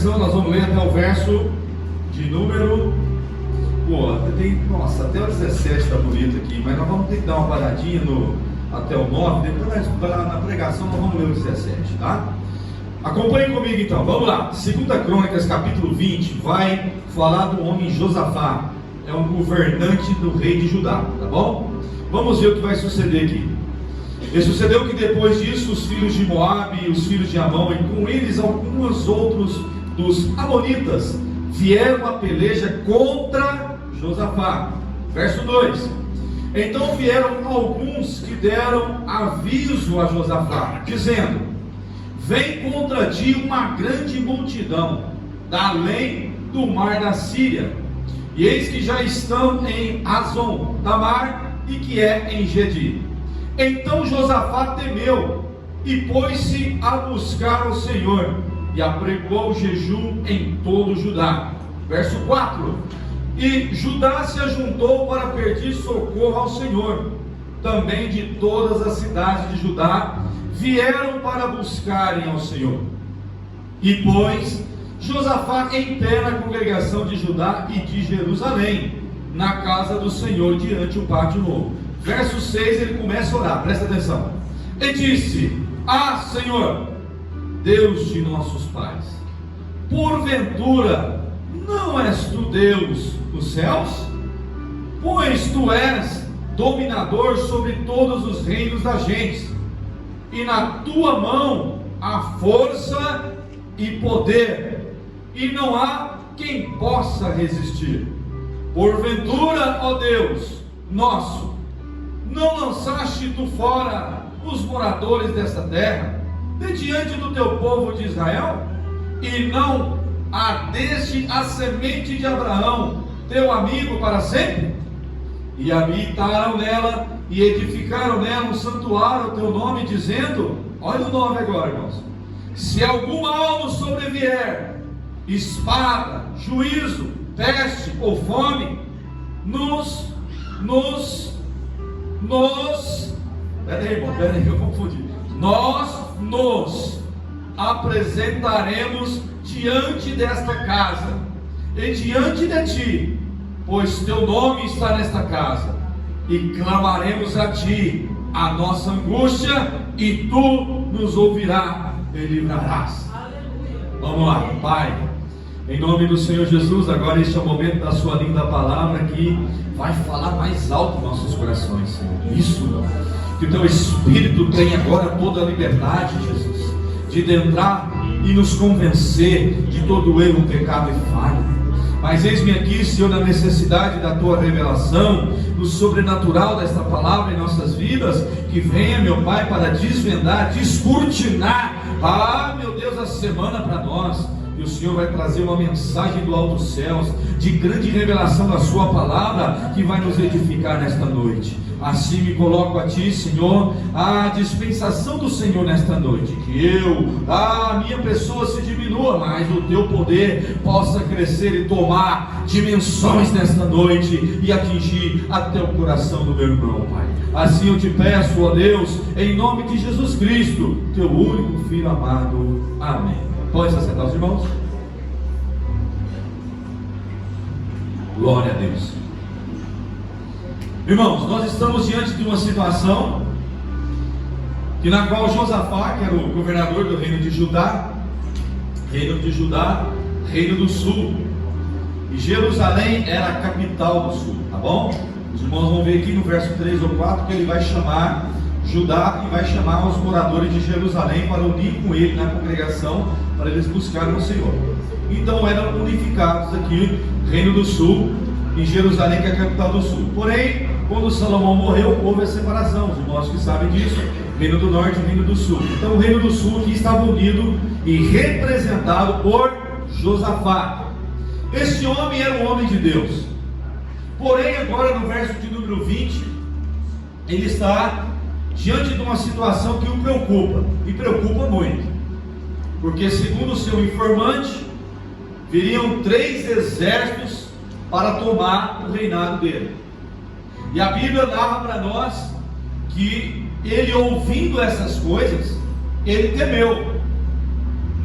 Nós vamos ler até o verso de número. Nossa, até o 17 está bonito aqui, mas nós vamos ter que dar uma paradinha até o 9. Depois na pregação nós vamos ler o 17, tá? Acompanhe comigo então, vamos lá. 2 Crônicas, capítulo 20, vai falar do homem Josafá. É um governante do rei de Judá, tá bom? Vamos ver o que vai suceder aqui. E sucedeu que depois disso os filhos de Moabe e os filhos de Amon, e com eles alguns outros dos amonitas, vieram a peleja contra Josafá. Verso 2: Então vieram alguns que deram aviso a Josafá, dizendo: Vem contra ti uma grande multidão, da além do mar da Síria, e eis que já estão em Azon Tamar, e que é em Gedi. Então Josafá temeu, e pôs-se a buscar o Senhor, e apregou jejum em todo Judá. Verso 4: E Judá se ajuntou para pedir socorro ao Senhor. Também de todas as cidades de Judá vieram para buscarem ao Senhor. E pôs Josafá em pé na congregação de Judá e de Jerusalém, na casa do Senhor, diante do pátio novo. Verso 6, ele começa a orar, presta atenção. E disse: Ah, Senhor, Deus de nossos pais, porventura não és tu Deus dos céus? Pois tu és dominador sobre todos os reinos das gentes, e na tua mão há força e poder, e não há quem possa resistir. Porventura, ó Deus nosso, não lançaste tu fora os moradores desta terra, de diante do teu povo de Israel? E não ardeste a semente de Abraão, teu amigo, para sempre? E habitaram nela, e edificaram nela um santuário ao teu nome, dizendo: olha o nome agora, irmãos: se algum mal nos sobrevier, espada, juízo, peste ou fome, peraí, eu confundi. Nós nos apresentaremos diante desta casa e diante de ti, pois teu nome está nesta casa, e clamaremos a ti a nossa angústia, e tu nos ouvirás e livrarás. Vamos lá, Pai, em nome do Senhor Jesus, agora este é o momento da sua linda palavra, que vai falar mais alto em nossos corações, Senhor. Isso, que o teu Espírito tem agora toda a liberdade, Jesus, de adentrar e nos convencer de todo erro, pecado e falha. Mas eis-me aqui, Senhor, na necessidade da tua revelação, do sobrenatural desta palavra em nossas vidas, que venha, meu Pai, para desvendar, descortinar, meu Deus, a semana para nós. E o Senhor vai trazer uma mensagem do alto céus, de grande revelação da sua palavra, que vai nos edificar nesta noite. Assim me coloco a ti, Senhor, a dispensação do Senhor nesta noite, que a minha pessoa se diminua, mas o teu poder possa crescer e tomar dimensões nesta noite, e atingir até o coração do meu irmão, Pai. Assim eu te peço, ó Deus, em nome de Jesus Cristo, teu único Filho amado. Amém. Pode se assentar os irmãos? Glória a Deus. Irmãos, nós estamos diante de uma situação na qual Josafá, que era o governador do reino de Judá, reino do sul, e Jerusalém era a capital do sul, tá bom? Os irmãos vão ver aqui no verso 3 ou 4 que ele vai chamar Judá e vai chamar os moradores de Jerusalém para unir com ele na congregação, para eles buscarem o Senhor. Então eram unificados aqui, reino do sul e Jerusalém, que é a capital do sul. Porém, quando Salomão morreu, houve a separação. Os irmãos que sabem disso, reino do norte e reino do sul. Então o reino do sul aqui estava unido e representado por Josafá. Este homem era um homem de Deus. Porém, agora no verso de número 20, ele está diante de uma situação que o preocupa, e preocupa muito, porque segundo o seu informante, viriam 3 exércitos para tomar o reinado dele. E a Bíblia narra para nós que ele, ouvindo essas coisas, ele temeu.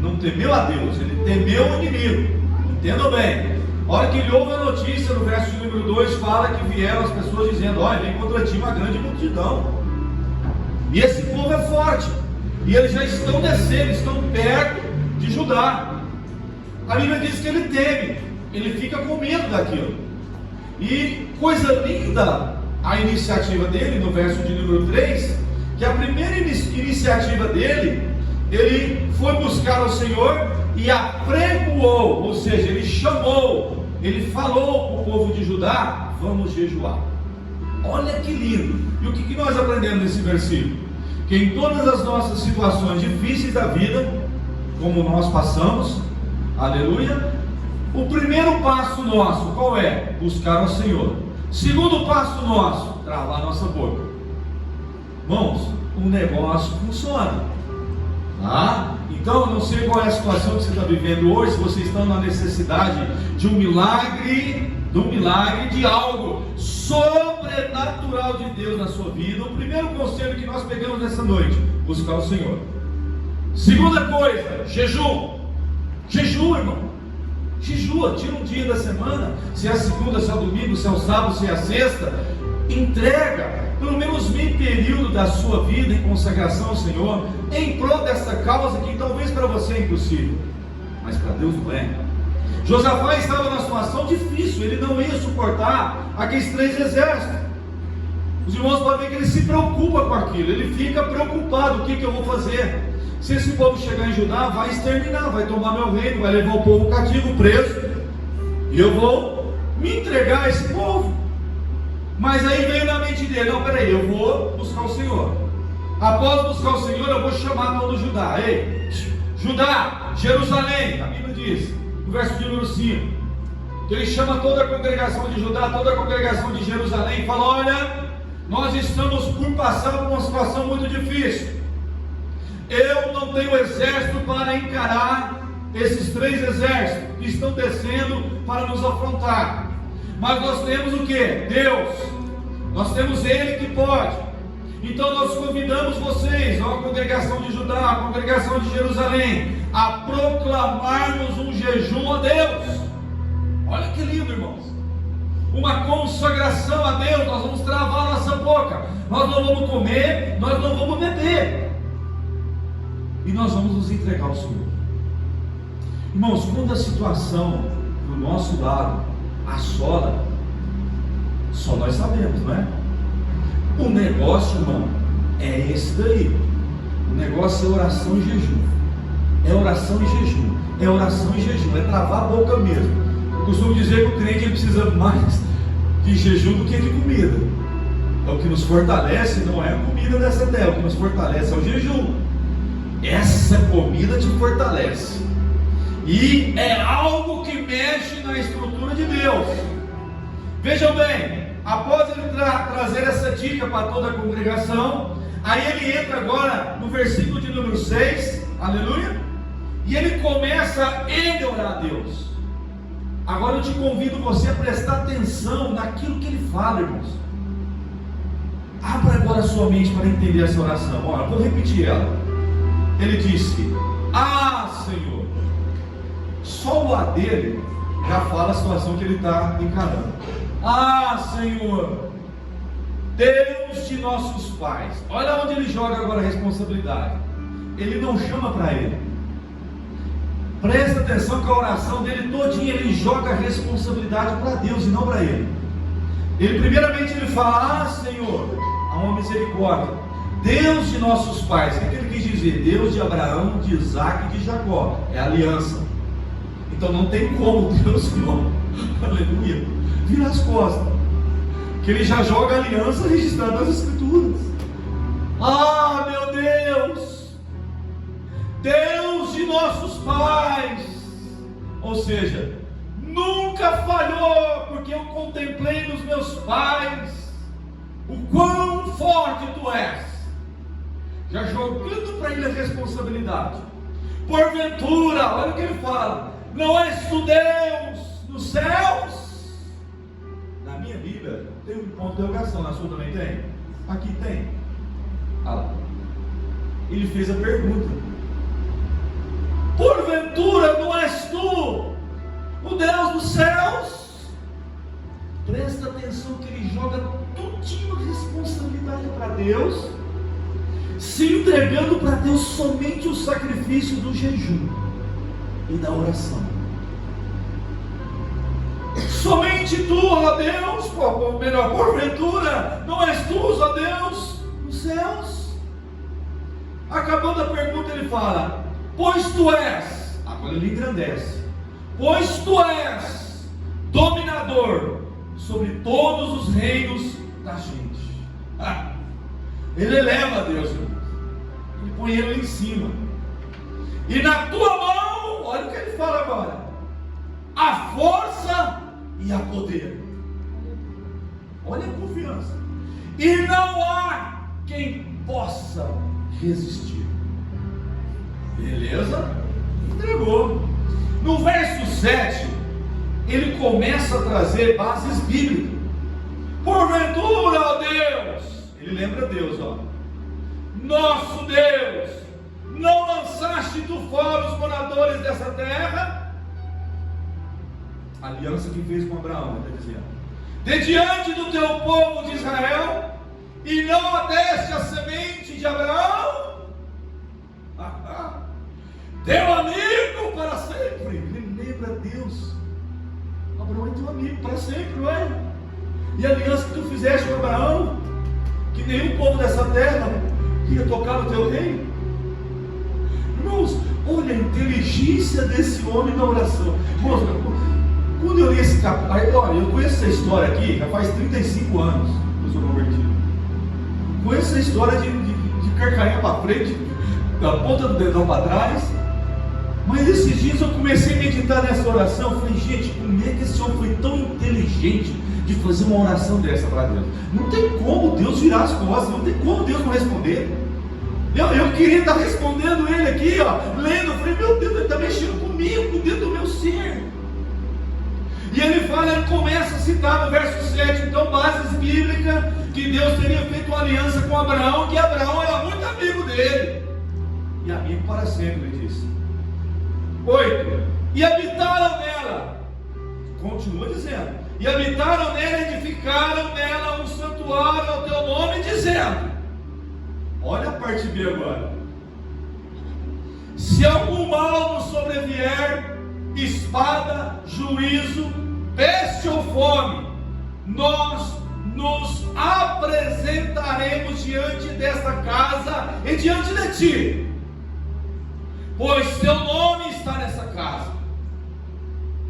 não temeu a Deus, ele temeu o inimigo. Entendam bem. A hora que ele ouve a notícia, no verso de número 2, fala que vieram as pessoas dizendo: olha, vem contra ti uma grande multidão. E esse povo é forte. E eles já estão descendo, estão perto de Judá. A Bíblia diz que ele teme, ele fica com medo daquilo. E coisa linda a iniciativa dele, no verso de número 3, que a primeira iniciativa dele, ele foi buscar o Senhor e apregoou, ou seja, ele chamou, ele falou para o povo de Judá: vamos jejuar. Olha que lindo. E o que nós aprendemos nesse versículo? Que em todas as nossas situações difíceis da vida, como nós passamos, aleluia, o primeiro passo nosso, qual é? Buscar o Senhor. Segundo passo nosso, travar a nossa boca. Irmãos, o negócio funciona, tá? Então, eu não sei qual é a situação que você está vivendo hoje, se você está na necessidade de um milagre, de algo sobrenatural de Deus na sua vida. O primeiro conselho que nós pegamos nessa noite: buscar o Senhor. Segunda coisa, jejum. Jejum, irmão. Jejua, tira um dia da semana, se é a segunda, se é o domingo, se é o sábado, se é a sexta. Entrega pelo menos meio período da sua vida em consagração ao Senhor, em prol dessa causa que talvez para você é impossível, mas para Deus não é. Josafá estava numa situação difícil, ele não ia suportar aqueles 3 exércitos. Os irmãos podem ver que ele se preocupa com aquilo, ele fica preocupado: o que eu vou fazer? Se esse povo chegar em Judá, vai exterminar, vai tomar meu reino, vai levar o povo cativo, preso, e eu vou me entregar a esse povo. Mas aí veio na mente dele: não, peraí, eu vou buscar o Senhor. Após buscar o Senhor, eu vou chamar todo Judá. Ei, Judá, Jerusalém, a Bíblia diz, no verso de número 5, que ele chama toda a congregação de Judá, toda a congregação de Jerusalém, e fala: olha, nós estamos por passar por uma situação muito difícil. Eu não tenho exército para encarar esses 3 exércitos que estão descendo para nos afrontar. Mas nós temos o que? Deus. Nós temos Ele que pode. Então nós convidamos vocês, a congregação de Judá, a congregação de Jerusalém, a proclamarmos um jejum a Deus. Olha que lindo, irmãos. Uma consagração a Deus. Nós vamos travar nossa boca. Nós não vamos comer, nós não vamos beber. E nós vamos nos entregar ao Senhor. Irmãos, quando a situação do nosso lado assola, só nós sabemos, não é? O negócio, irmão, é esse daí. O negócio é oração e jejum. É oração e jejum. É oração e jejum. É travar a boca mesmo. Eu costumo dizer que o crente ele precisa mais de jejum do que de comida. É o que nos fortalece, não é a comida dessa terra. O que nos fortalece é o jejum. Essa comida te fortalece. E é algo que mexe na estrutura de Deus. Vejam bem, após ele trazer essa dica para toda a congregação, aí ele entra agora no versículo de número 6, aleluia, e ele começa a orar a Deus. Agora eu te convido você a prestar atenção naquilo que ele fala, irmãos. Abra agora a sua mente para entender essa oração. Olha, vou repetir ela. Ele disse: ah, Senhor. Só o A dele já fala a situação que ele está encarando. Ah, Senhor, Deus de nossos pais. Olha onde ele joga agora a responsabilidade. Ele não chama para ele. Presta atenção que a oração dele todinha, ele joga a responsabilidade para Deus e não para ele. Ele primeiramente ele fala: ah, Senhor, há uma misericórdia, Deus de nossos pais. O que ele quis dizer? Deus de Abraão, de Isaac e de Jacó. É aliança. Então não tem como Deus não, aleluia, virar as costas, que ele já joga a aliança registrada nas Escrituras. Ah, meu Deus, Deus de nossos pais. Ou seja, nunca falhou, porque eu contemplei nos meus pais o quão forte tu és. Já jogando para ele a responsabilidade. Porventura, olha o que ele fala: não és tu Deus nos céus? Na minha Bíblia tem um ponto de interrogação, na sua também tem? Aqui tem. Ah lá. Ele fez a pergunta: Porventura não és tu o Deus dos céus? Presta atenção que ele joga tudinho de responsabilidade para Deus, se entregando para Deus somente o sacrifício do jejum e da oração. Somente tu, ó Deus, ou melhor, porventura não és tu, ó Deus, nos céus? Acabando a pergunta, ele fala: pois tu és, agora ele engrandece, pois tu és dominador sobre todos os reinos da gente. Ele eleva a Deus, ele põe ele lá em cima, e na tua mão, olha o que ele fala agora: a força e a poder. Olha a confiança. E não há quem possa resistir. Beleza? Entregou. No verso 7, ele começa a trazer bases bíblicas. Porventura, ó Deus, ele lembra Deus, ó, nosso Deus, não lançaste tu fora os moradores dessa terra? A aliança que fez com Abraão, ele está dizendo, de diante do teu povo de Israel, e não adeste a semente de Abraão, teu amigo para sempre. Ele lembra Deus. Abraão é teu amigo para sempre, não é? E a aliança que tu fizeste com Abraão, que nenhum povo dessa terra ia tocar no teu reino. Irmãos, olha a inteligência desse homem na oração. Irmãos, quando eu li esse capítulo, olha, eu conheço essa história aqui já faz 35 anos que eu sou convertido. Conheço essa história de carcarinha para frente, da ponta do dedão para trás. Mas esses dias eu comecei a meditar nessa oração. Eu falei, gente, como é que esse homem foi tão inteligente de fazer uma oração dessa para Deus? Não tem como Deus virar as costas, não tem como Deus não responder. Eu queria estar respondendo ele aqui, ó, lendo. Eu falei, meu Deus, ele está mexendo comigo, dentro do meu ser. E ele fala, ele começa a citar no verso 7, então, bases bíblicas, que Deus teria feito uma aliança com Abraão, que Abraão era muito amigo dele, e amigo para sempre, ele disse. 8, e habitaram nela, continua dizendo, e habitaram nela, edificaram nela um santuário ao teu nome, dizendo, olha a parte B agora, se algum mal nos sobrevier, espada, juízo, peste ou fome, nós nos apresentaremos diante desta casa e diante de ti, pois teu nome está nessa casa,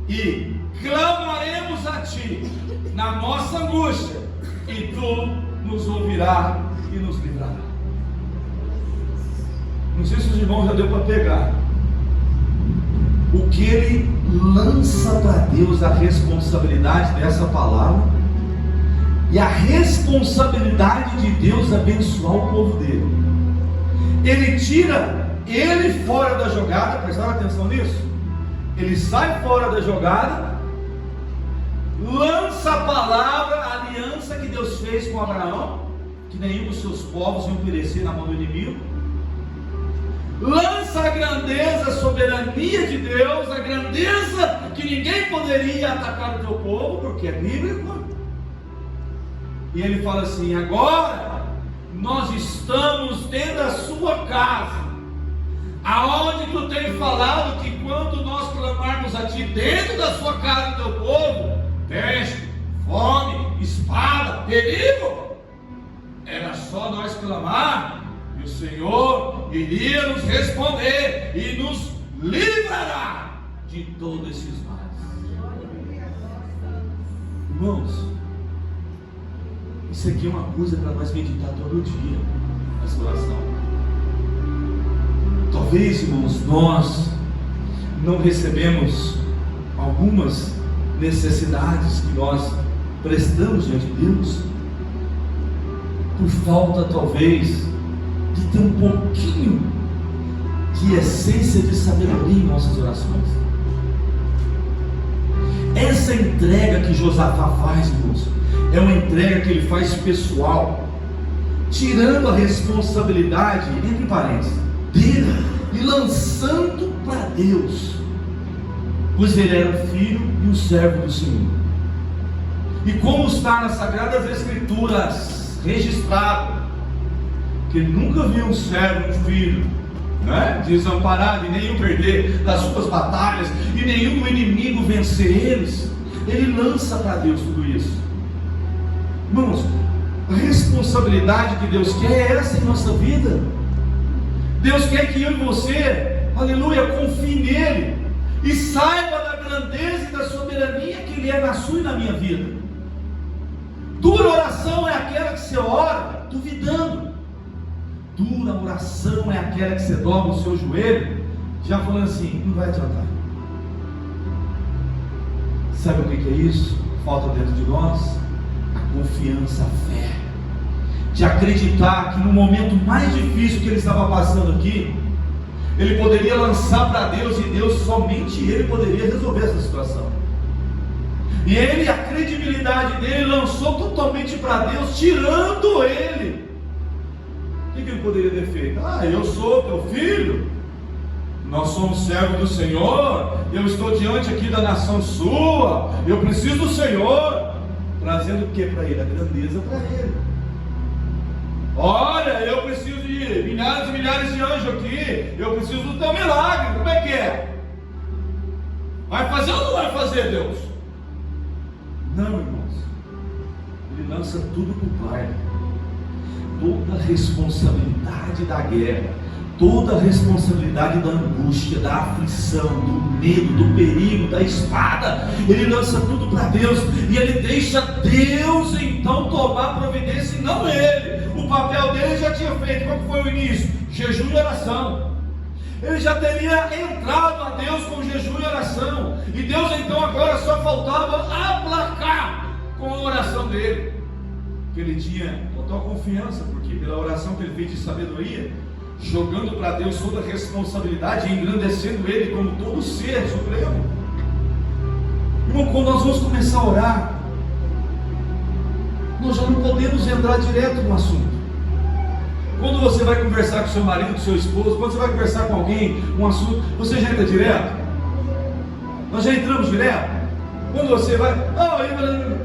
e clamaremos a ti na nossa angústia, e tu nos ouvirás e nos livrarás. Não sei se os irmãos já deu para pegar o que ele lança para Deus, a responsabilidade dessa palavra e a responsabilidade de Deus abençoar o povo dele. Ele tira ele fora da jogada, prestaram atenção nisso? Ele sai fora da jogada, lança a palavra, a aliança que Deus fez com Abraão, que nenhum dos seus povos iam perecer na mão do inimigo, lança a grandeza, a soberania de Deus, a grandeza que ninguém poderia atacar o teu povo, porque é bíblico. E ele fala assim, agora nós estamos dentro da sua casa, aonde tu tem falado que quando nós clamarmos a ti dentro da sua casa, do teu povo, peste, fome, espada, perigo, era só nós clamar, e o Senhor iria nos responder e nos livrará de todos esses males. Irmãos, isso aqui é uma coisa para nós meditar todo dia, nessa oração. Talvez, irmãos, nós não recebemos algumas necessidades que nós prestamos diante de Deus, por falta, talvez, de ter um pouquinho de essência de sabedoria em nossas orações. Essa entrega que Josafá faz, irmãos, é uma entrega que ele faz pessoal, tirando a responsabilidade, entre parênteses, dele, e lançando para Deus, pois ele era o filho e o servo do Senhor. E como está nas Sagradas Escrituras registrado, que ele nunca viu um servo, um filho, né, desamparado, e nenhum perder das suas batalhas, e nenhum inimigo vencer eles, ele lança para Deus tudo isso. Irmãos, a responsabilidade que Deus quer é essa em nossa vida. Deus quer que eu e você, aleluia, confie nele, e saiba da grandeza e da soberania que ele é na sua e na minha vida. Dura oração é aquela que você ora duvidando. Dura oração é aquela que você dobra o seu joelho, já falando assim, não vai adiantar. Sabe o que é isso? Falta dentro de nós a confiança, a fé, de acreditar que no momento mais difícil que ele estava passando aqui, ele poderia lançar para Deus, e Deus, somente ele poderia resolver essa situação. E ele, a credibilidade dele, lançou totalmente para Deus, tirando ele. O que ele poderia ter feito? Eu sou teu filho, nós somos servos do Senhor, eu estou diante aqui da nação sua, eu preciso do Senhor, trazendo o que para ele? A grandeza para ele. Olha, eu preciso de milhares e milhares de anjos aqui, eu preciso do teu milagre, como é que é? Vai fazer ou não vai fazer, Deus? Não, irmãos, ele lança tudo para o Pai. Toda a responsabilidade da guerra, toda a responsabilidade da angústia, da aflição, do medo, do perigo, da espada, ele lança tudo para Deus, e ele deixa Deus então tomar providência, e não ele. O papel dele já tinha feito. Qual foi o início? Jejum e oração. Ele já teria entrado a Deus com jejum e oração, e Deus então agora só faltava aplacar com a oração dele, que ele tinha total confiança, porque pela oração que ele fez de sabedoria, jogando para Deus toda a responsabilidade, e engrandecendo ele como todo ser supremo. Irmão, quando nós vamos começar a orar, nós já não podemos entrar direto no assunto. Quando você vai conversar com seu marido, com seu esposo, quando você vai conversar com alguém, um assunto, você já entra direto? Nós já entramos direto? Quando você vai, o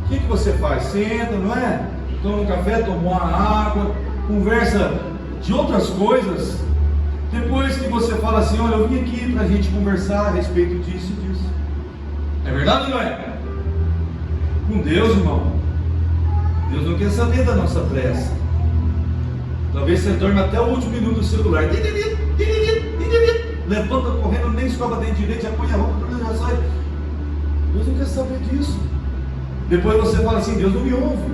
que você faz? Você entra, não é? Toma um café, toma uma água, conversa de outras coisas. Depois que você fala assim, olha, eu vim aqui para a gente conversar a respeito disso e disso. É verdade ou não é? Com Deus, irmão, Deus não quer saber da nossa pressa. Talvez você dorme até o último minuto do celular. Levanta correndo, nem escova dente direito, já põe a roupa, já sai. Deus não quer saber disso. Depois você fala assim, Deus não me ouve,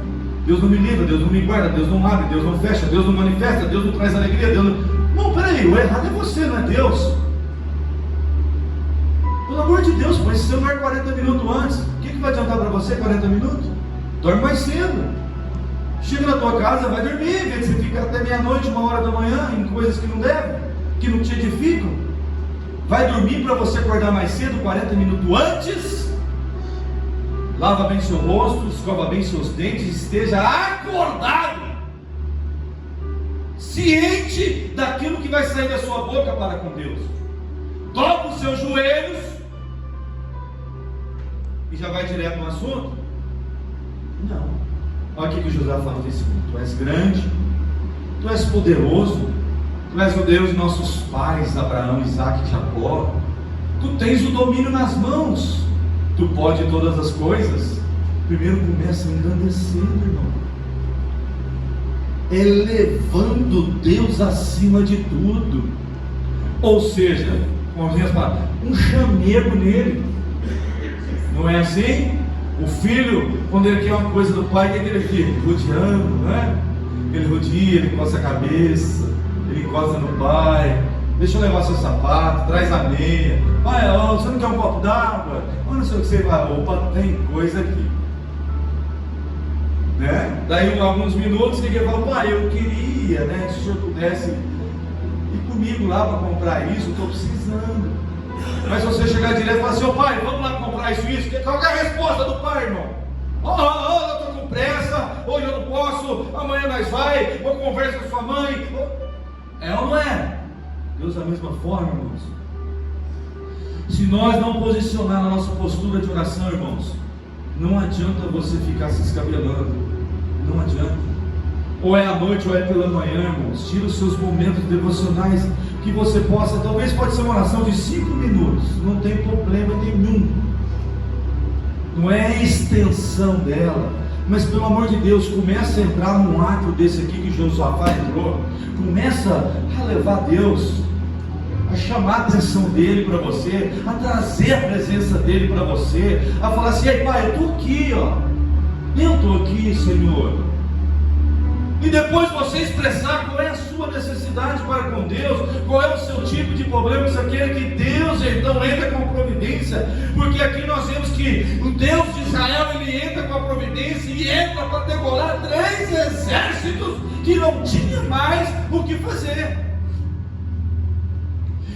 Deus não me livra, Deus não me guarda, Deus não abre, Deus não fecha, Deus não manifesta, Deus não traz alegria, Deus não... Não, peraí, o errado é você, não é Deus. Pelo amor de Deus, põe esse celular 40 minutos antes. O que vai adiantar para você 40 minutos? Dorme mais cedo. Chega na tua casa, vai dormir, em vez de você ficar até meia-noite, 1h da manhã, em coisas que não deve, que não te edificam. Vai dormir para você acordar mais cedo, 40 minutos antes. Lava bem seu rosto, escova bem seus dentes, esteja acordado, ciente daquilo que vai sair da sua boca para com Deus. Dobra os seus joelhos e já vai direto no assunto? Não. Olha o que José fala nesse mundo. Tu és grande, tu és poderoso, tu és o Deus de nossos pais, Abraão, Isaac e Jacó. Tu tens o domínio nas mãos, tu pode todas as coisas. Primeiro começa engrandecendo, irmão, elevando Deus acima de tudo. Ou seja, com as minhas palavras, um chamego nele. Não é assim? O filho, quando ele quer uma coisa do pai, o que ele fica? Rodeando, não é? Ele rodia, ele encosta a cabeça, ele encosta no pai. Deixa eu levar seu sapato, traz a meia. Pai, você não quer um copo d'água? Não sei o que você vai. Opa, tem coisa aqui, né? Daí alguns minutos ele fala, pai, eu queria, né, se o senhor pudesse ir comigo lá para comprar isso, eu estou precisando. Mas se você chegar direto e falar assim, pai, vamos lá comprar isso, qual é a resposta do pai, irmão? Eu estou com pressa, hoje eu não posso, amanhã nós vai, ou conversa com sua mãe. É ou não é? Deus da mesma forma, irmãos. Se nós não posicionar a nossa postura de oração, irmãos, não adianta você ficar se escabelando. Não adianta. Ou é à noite ou é pela manhã, irmãos. Tira os seus momentos devocionais que você possa, talvez pode ser uma oração de 5 minutos, não tem problema nenhum. Não é a extensão dela, mas pelo amor de Deus, começa a entrar num ato desse aqui que Josafá entrou. Começa a levar Deus, a chamar a atenção dele para você, a trazer a presença dele para você, a falar assim: ei pai, eu estou aqui, ó. Eu estou aqui, Senhor. E depois você expressar qual é a sua necessidade para com Deus, qual é o seu tipo de problema, isso aqui é que Deus então entra com a providência, porque aqui nós vemos que o Deus de Israel, ele entra com a providência e entra para degolar 3 exércitos que não tinha mais o que fazer.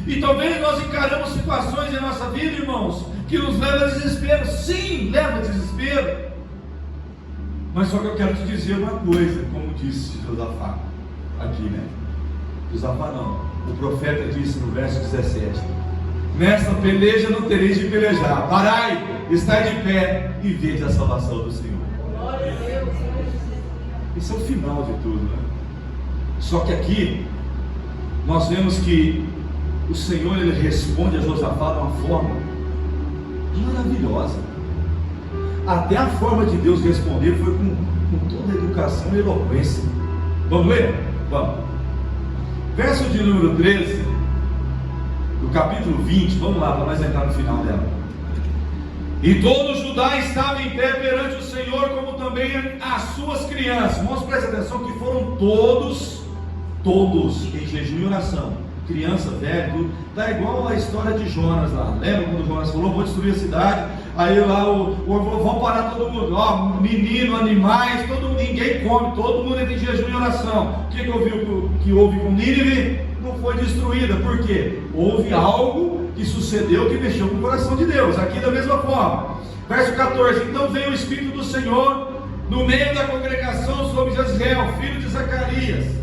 E talvez nós encaramos situações em nossa vida, irmãos, que nos levam a desespero. Sim, leva a desespero. Mas só que eu quero te dizer uma coisa, como disse Josafá, aqui, né? Josafá não, o profeta disse no verso 17: nesta peleja não tereis de pelejar, parai, estai de pé e vede a salvação do Senhor. Glória a Deus. Esse é o final de tudo, né? Só que aqui, nós vemos que o Senhor, ele responde a Josafá de uma forma maravilhosa. Até a forma de Deus responder foi com toda a educação e eloquência. Vamos ler? Vamos. Verso de número 13, do capítulo 20, vamos lá, para nós entrar no final dela. E todo Judá estava em pé perante o Senhor, como também as suas crianças. Irmãos, prestem atenção que foram todos em jejum e oração. Criança, velho, tá igual a história de Jonas lá. Lembra quando Jonas falou: vou destruir a cidade? Aí lá vão parar todo mundo, ó, menino, animais, ninguém come, todo mundo entra em jejum e oração. O que houve com Nínive? Não foi destruída. Por quê? Houve algo que sucedeu que mexeu com o coração de Deus. Aqui da mesma forma. Verso 14: então veio o Espírito do Senhor no meio da congregação sobre Jaziel, filho de Zacarias.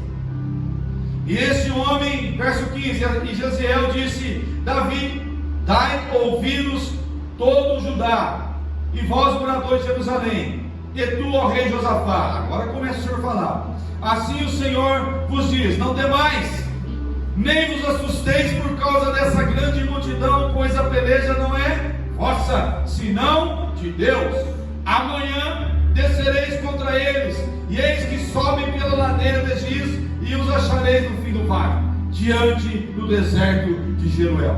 E esse homem, verso 15, e Jaziel disse: Davi, dai ouvidos todo Judá, e vós moradores de Jerusalém, e tu, ó rei Josafá. Agora começa o Senhor a falar: assim o Senhor vos diz, não temais, nem vos assusteis por causa dessa grande multidão, pois a peleja não é vossa, senão de Deus. Amanhã descereis contra eles, e eis que sobem pela ladeira de Giz, e os achareis no fim do vale, diante do deserto de Jeruel.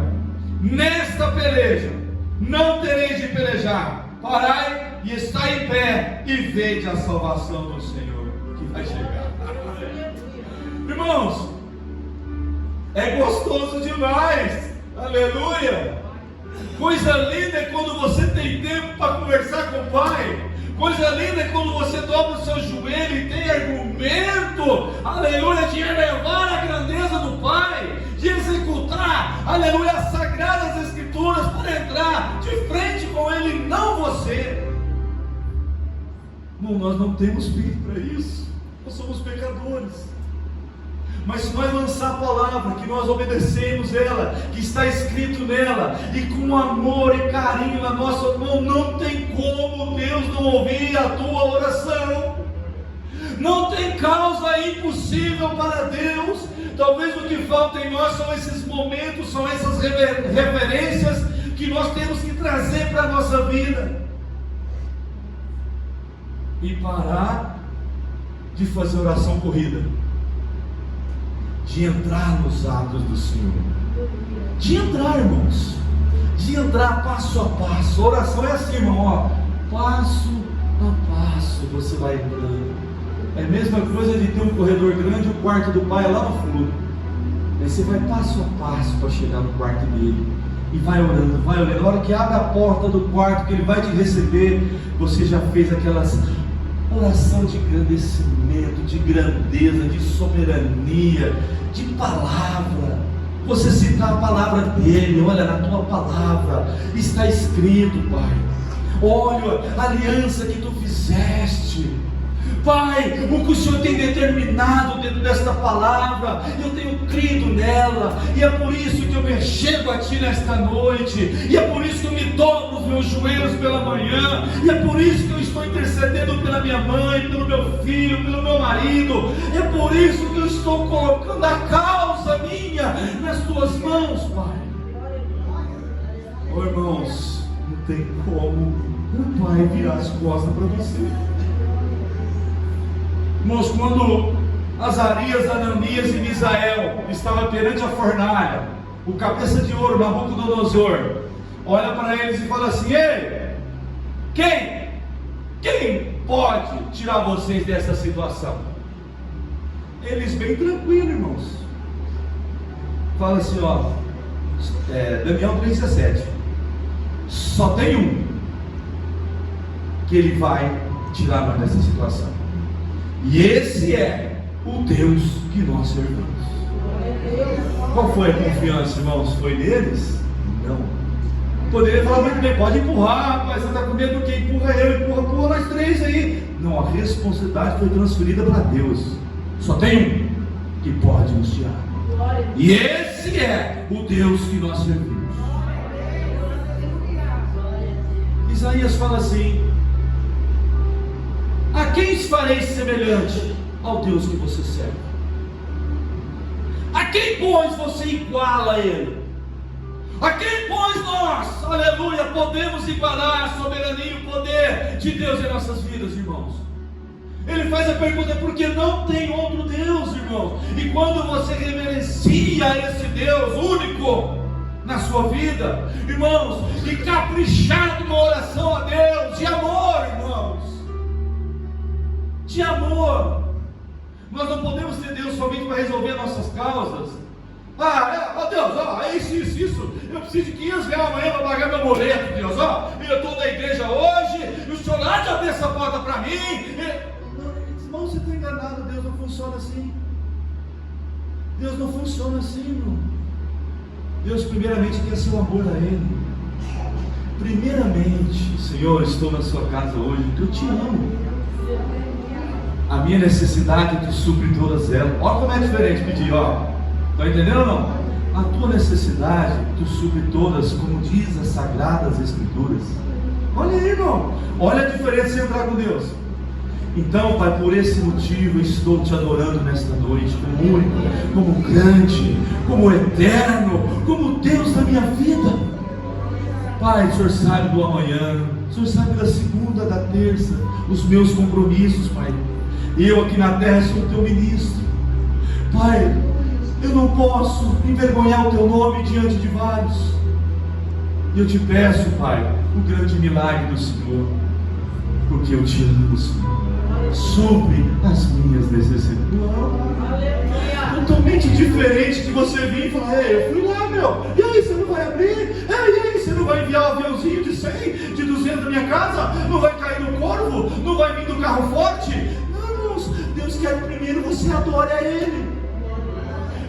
Nesta peleja não tereis de pelejar, parai e estai em pé, e vede a salvação do Senhor que vai chegar. Irmãos, é gostoso demais, aleluia. Coisa linda é quando você tem tempo para conversar com o Pai. Coisa linda é quando você dobra o seu joelho e tem argumento, aleluia, de elevar a grandeza do Pai, de executar, aleluia, as sagradas escrituras para entrar de frente com Ele, não você. Não, nós não temos espírito para isso, nós somos pecadores. Mas se nós lançar a palavra, que nós obedecemos ela, que está escrito nela, e com amor e carinho na nossa mão, não tem como Deus não ouvir a tua oração. Não tem causa impossível para Deus. Talvez o que falta em nós são esses momentos, são essas referências que nós temos que trazer para a nossa vida. E parar de fazer oração corrida, de entrar nos atos do Senhor, de entrar, irmãos, de entrar passo a passo. A oração é assim, irmão, ó, passo a passo você vai entrando. É a mesma coisa de ter um corredor grande, o quarto do Pai é lá no fundo. Aí você vai passo a passo para chegar no quarto dele, e vai orando, vai orando. Na hora que abre a porta do quarto, que ele vai te receber, você já fez aquelas oração de engrandecimento, de grandeza, de soberania, de palavra. Você citar a palavra dele. Olha, na tua palavra está escrito, Pai, olha a aliança que tu fizeste Pai, o que o Senhor tem determinado dentro desta palavra, eu tenho crido nela, e é por isso que eu me chego a Ti nesta noite, e é por isso que eu me dobro os meus joelhos pela manhã, e é por isso que eu estou intercedendo pela minha mãe, pelo meu filho, pelo meu marido, é por isso que eu estou colocando a causa minha nas Tuas mãos, Pai. Oh, irmãos, não tem como o Pai virar as costas para você. Irmãos, quando Azarias, Ananias e Misael estavam perante a fornalha, o cabeça de ouro, Nabucodonosor, olha para eles e fala assim: ei, quem pode tirar vocês dessa situação? Eles bem tranquilos, irmãos, fala assim, ó, Daniel 3,17, só tem um que ele vai tirar nós dessa situação, e esse é o Deus que nós servimos. Qual foi a confiança, irmãos? Foi neles? Não. Poderia falar muito bem, pode empurrar, rapaz, você está com medo do que? Empurra eu, empurra nós três aí. Não, a responsabilidade foi transferida para Deus. Só tem um que pode nos tirar, e esse é o Deus que nós servimos. Isaías fala assim: a quem farei semelhante ao Deus que você serve? A quem, pois, você iguala a Ele? A quem, pois, nós, aleluia, podemos igualar a soberania e o poder de Deus em nossas vidas, irmãos? Ele faz a pergunta porque não tem outro Deus, irmãos. E quando você reverencia esse Deus único na sua vida, irmãos, e caprichar numa oração a Deus de amor, irmãos, de amor. Nós não podemos ter Deus somente para resolver nossas causas. Ó Deus, é isso, eu preciso de 500 reais amanhã para pagar meu boleto, Deus, eu estou na igreja hoje, e o Senhor lá de abrir essa porta para mim. Irmão, você está enganado, Deus não funciona assim. Deus não funciona assim, irmão. Deus primeiramente quer seu amor a Ele. Primeiramente, Senhor, estou na sua casa hoje porque eu te amo. A minha necessidade, Tu supre todas elas. Olha como é diferente pedir, está entendendo ou não? A tua necessidade, Tu supre todas, como diz as Sagradas Escrituras. Olha aí, irmão, olha a diferença em entrar com Deus. Então, Pai, por esse motivo estou Te adorando nesta noite, como único, como grande, como eterno, como Deus da minha vida. Pai, o Senhor sabe do amanhã, o Senhor sabe da segunda, da terça, os meus compromissos, Pai. Eu aqui na terra sou o Teu ministro. Pai, eu não posso envergonhar o Teu nome diante de vários. Eu Te peço, Pai, o grande milagre do Senhor, porque eu Te amo, Senhor. Supre as minhas necessidades. Totalmente diferente de você vir e falar: ei, eu fui lá, meu, e aí, você não vai abrir? E aí, você não vai enviar um aviãozinho de 100, de 200 da minha casa? Não vai cair no corvo? Não vai vir do carro forte? Não, irmãos, Deus quer que primeiro você adore a Ele,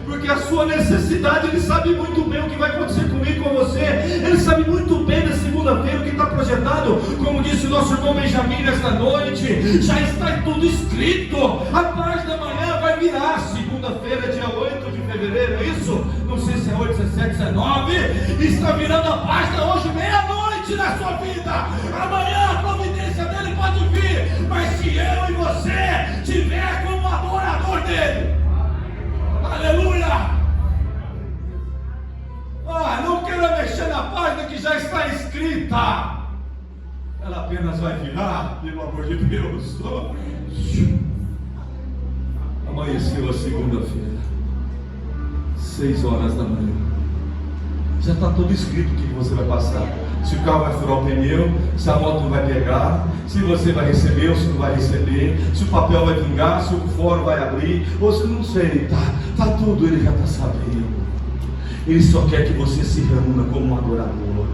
porque a sua necessidade, Ele sabe muito bem o que vai acontecer comigo e com você. Ele sabe muito bem na segunda-feira o que está projetado. Como disse o nosso irmão Benjamin nesta noite, já está tudo escrito. A parte da manhã vai virar segunda-feira, dia 8 de fevereiro, é isso? Não sei se é 8, 17, 19. Está virando a página hoje, meia-noite na sua vida. Amanhã a providência dele pode vir, mas se eu e você tiver como adorador dele, aleluia! Não queira mexer na página que já está escrita. Ela apenas vai virar, pelo amor de Deus. Amanheceu a segunda-feira, 6 horas da manhã. Já está tudo escrito o que você vai passar. Se o carro vai furar o pneu, se a moto não vai pegar, se você vai receber ou se não vai receber, se o papel vai vingar, se o fórum vai abrir, ou se não sei, tá tudo, Ele já está sabendo. Ele só quer que você se reúna como um adorador.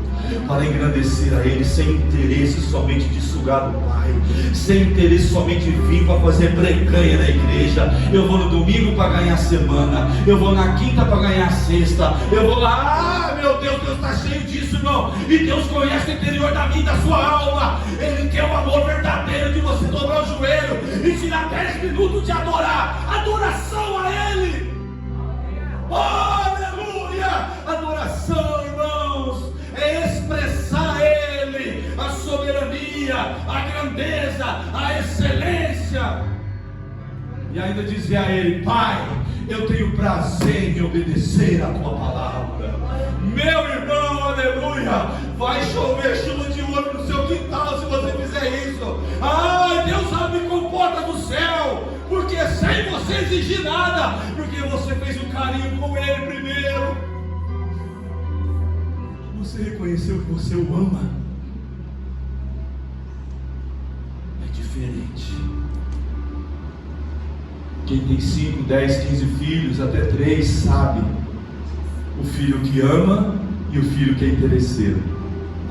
para engrandecer a Ele, sem interesse somente de sugar do Pai, sem interesse somente de vir para fazer brecanha na igreja. Eu vou no domingo para ganhar a semana, eu vou na quinta para ganhar a sexta, eu vou lá, meu Deus, Deus está cheio disso, irmão. E Deus conhece o interior da vida, da sua alma. Ele quer o amor verdadeiro de você dobrar o joelho e tirar 10 minutos de adorar, adoração a Ele. Oh, aleluia! Adoração, irmãos, é expressar a Ele a soberania, a grandeza, a excelência, e ainda dizer a Ele: Pai, eu tenho prazer em obedecer a Tua palavra. Meu irmão, aleluia, vai chover chuva de ouro no seu quintal se você fizer isso. Ai, Deus abre comporta do céu, porque sem você exigir nada, porque você fez um carinho com Ele primeiro. Você reconheceu que você o ama. É diferente. Quem tem 5, 10, 15 filhos, até 3, sabe o filho que ama e o filho que é interesseiro.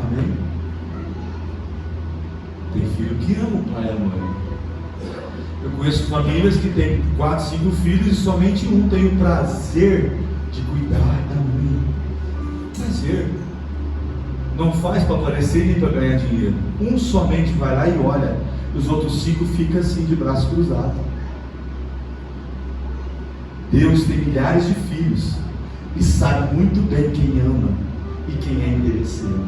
Amém? Tem filho que ama o pai e a mãe. Eu conheço famílias que têm 4, 5 filhos e somente um tem o prazer de cuidar da mãe. Prazer. Não faz para aparecer nem para ganhar dinheiro. Um somente vai lá e olha, os outros 5 ficam assim de braço cruzado. Deus tem milhares de filhos e sabe muito bem quem ama e quem é interesseiro.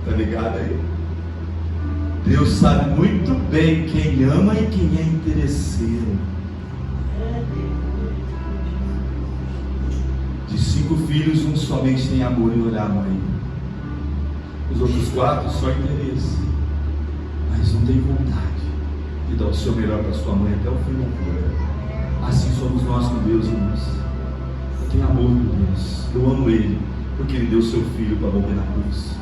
Tá ligado aí? Deus sabe muito bem quem ama e quem é interesseiro. De 5 filhos, um somente tem amor em olhar a mãe. Os outros 4 só interesse, mas não tem vontade de dar o seu melhor para sua mãe até o fim da vida. Assim somos nós com Deus, irmãos. Eu tenho amor por Deus, eu amo Ele, porque Ele deu o seu Filho para morrer na cruz.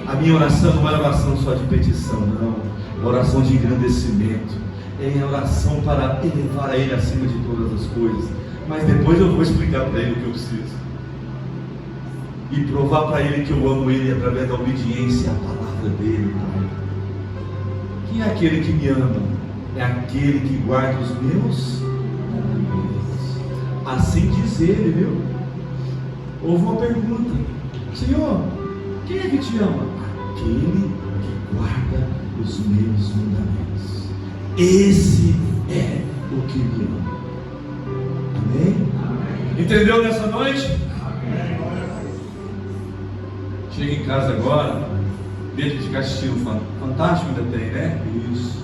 A minha oração não é oração só de petição, não, é oração de engrandecimento, é oração para elevar a Ele acima de todas as coisas. Mas depois eu vou explicar para Ele o que eu preciso, e provar para Ele que eu amo Ele através da obediência à palavra dEle, Pai. Quem é aquele que me ama? É aquele que guarda os meus mandamentos. Assim diz Ele, viu? Houve uma pergunta: Senhor, quem é que te ama? Aquele que guarda os meus mandamentos. Esse é o que me ama. Amém? Amém. Entendeu nessa noite? Amém. Chega em casa agora, em vez de ficar assistindo Fantástico, ainda tem, né? Isso.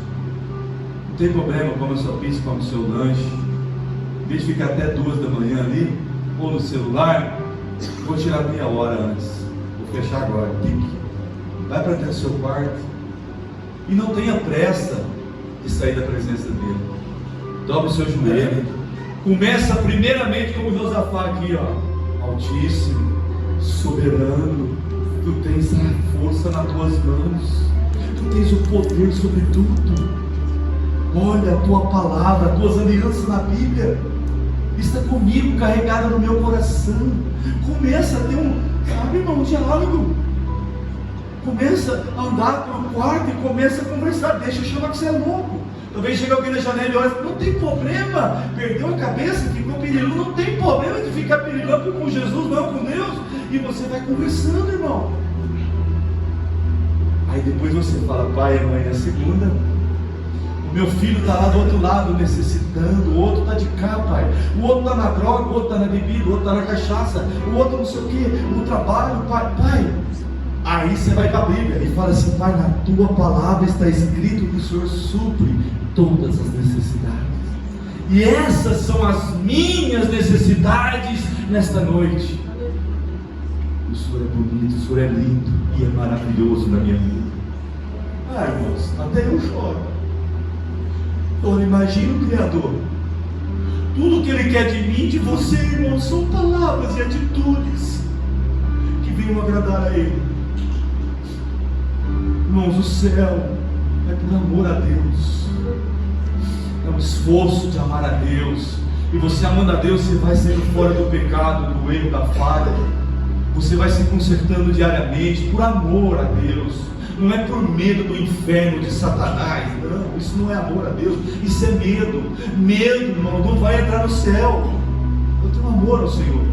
Não tem problema, come a sua pizza, come o seu lanche. Em vez de ficar até 2 da manhã ali, ou no celular, vou tirar meia hora antes. Vou fechar agora. Vai para dentro do seu quarto e não tenha pressa de sair da presença dele. Dobre o seu joelho. Começa primeiramente como Josafá aqui, ó. Altíssimo, soberano, tu tens a força nas tuas mãos, tu tens o poder sobre tudo. Olha a tua palavra, as tuas alianças na Bíblia está comigo, carregada no meu coração. Começa a ter um diálogo. Começa a andar pelo quarto e começa a conversar. Deixa eu chamar que você é louco. Talvez chegue alguém na janela e olha: não tem problema, perdeu a cabeça, ficou perigoso. Não tem problema de ficar perigoso com Jesus, não, com Deus. E você vai conversando, irmão. Aí depois você fala: pai, amanhã é segunda, o meu filho está lá do outro lado necessitando, o outro está de cá, pai, o outro está na droga, o outro está na bebida, o outro está na cachaça, o outro não sei o que, no trabalho, pai. Aí você vai para a Bíblia e fala assim: pai, na tua palavra está escrito que o Senhor supre todas as necessidades, e essas são as minhas necessidades nesta noite. O Senhor é bonito, o Senhor é lindo e é maravilhoso na minha vida. Irmãos, até eu choro. Então imagina o Criador. Tudo que Ele quer de mim e de você, irmãos, são palavras e atitudes que venham agradar a Ele. Irmãos, o céu é por amor a Deus, é um esforço de amar a Deus, E você amando a Deus, você vai saindo fora do pecado, do erro, da falha. Você vai se consertando diariamente por amor a Deus. Não é por medo do inferno, de Satanás. Não, isso não é amor a Deus. Isso é medo. Medo, irmão, não vai entrar no céu. Eu tenho amor ao Senhor.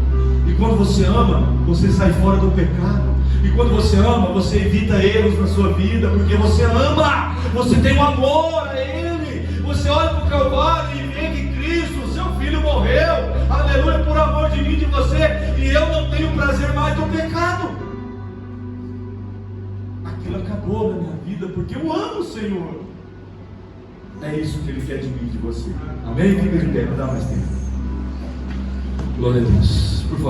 E quando você ama, você sai fora do pecado. E quando você ama, você evita erros na sua vida, porque você ama. Você tem um amor a Ele. Você olha para o Calvário e vê que Cristo, seu Filho, morreu, aleluia, por amor de mim e de você. E eu não tenho prazer mais do pecado. Aquilo acabou na minha vida, porque eu amo o Senhor. É isso que Ele quer de mim e de você. Amém? Fica de pé, não dá mais tempo. Glória a Deus. Por favor.